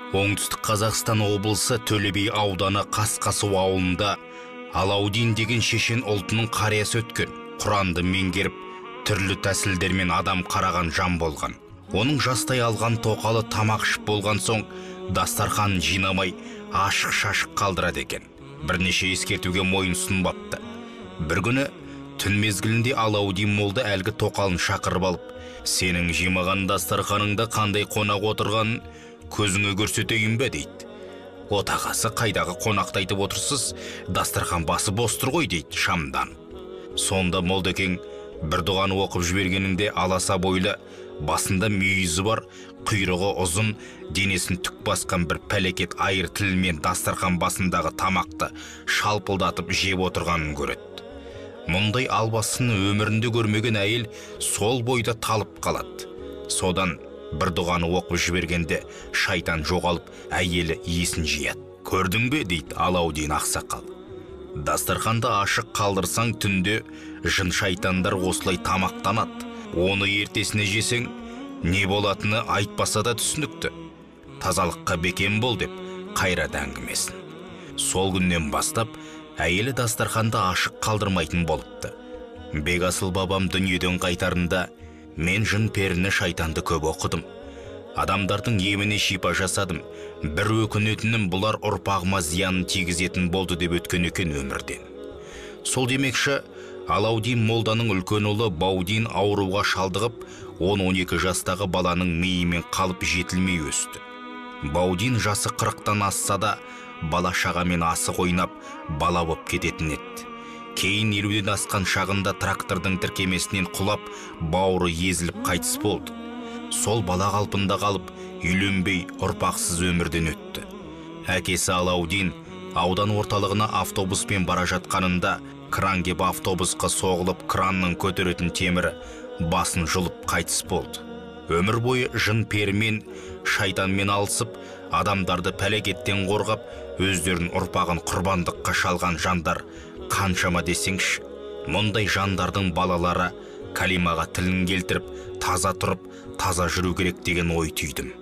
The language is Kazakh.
Оңтүстік Қазақстан облысы Төле би ауданы Қасқасу ауылында Алаудин деген шешен ұлтының қариясы өткен. Құранды меңгеріп, түрлі тәсілдермен адам қараған жан болған. Оның жастай алған тоқалы тамақ ішіп болған соң, дастарханын жинамай, ашық-шашық қалдырады екен. Бірнеше ескертуге мойын сұнбапты. Бір күні түн мезгілінде Алаудин молда әлгі тоқалын шақырып алып, сенің жимаған дастарханыңда қандай қонақ отырғанын көзіңе көрсетейін бе дейді. Отағасы қайдағы қонақты айтып отырсыз, дастархан басы бос тұр ғой дейді шамдан. Сонда молдекең бір дұғаны оқып жібергенінде аласа бойлы, басында мүйізі бар, құйрығы ұзын, денесін түк басқан бір пәлекет айыр тілмен дастархан басындағы тамақты шалпылдатып жеп отырғанын көреді. Мұндай албасын өмірінде көрмеген әйел сол бойда талып қалады. Содан бір дұғаны оқып жібергенде шайтан жоғалып, әйелі есін жияды. Көрдің бе дейді Алаудин ақсақал. Дастарханды ашық қалдырсаң түнде жын шайтандар осылай тамақтанады. Оны ертесіне жесең, не болатыны айтпаса да түсінікті. Тазалыққа бекем бол деп қайрат әңгімесін. Сол күннен бастап әйелі дастарханды ашық қалдырмайтын болыпты. Бекасыл бабам дүниеден қайтарында мен жын періні шайтанды көп оқыдым. Адамдардың еміне шипа жасадым. Бір өкінетінім бұлар ұрпағыма зиянын тигізетін болды деп өткен екен өмірден. Сол демекші, Алаудин молданың үлкен ұлы Баудин ауруға шалдығып, 10-12 жастағы баланың миымен қалып жетілмей өсті. Баудин жасы 40-тан асса да, бала шағамен асық ойнап, бала боп кететін еді. Кейін 50-ден асқан шағында трактордың тіркемесінен құлап, бауыры езіліп қайтыс болды. Сол бала қалпында қалып, үйленбей, ұрпақсыз өмірден өтті. Әкесі Алаудин аудан орталығына автобуспен бара жатқанында, кран кеп автобусқа соғылып, кранның көтеретін темірі басын жұлып қайтыс болды. Өмір бойы жын перімен, шайтанмен алысып, адамдарды пәлекеттен қорғап, өздерін ұрпағын құрбандыққа шалған жандар қаншама десеңші. Мұндай жандардың балалары калимаға тілін келтіріп, таза тұрып, таза жүру керек деген ой түйдім.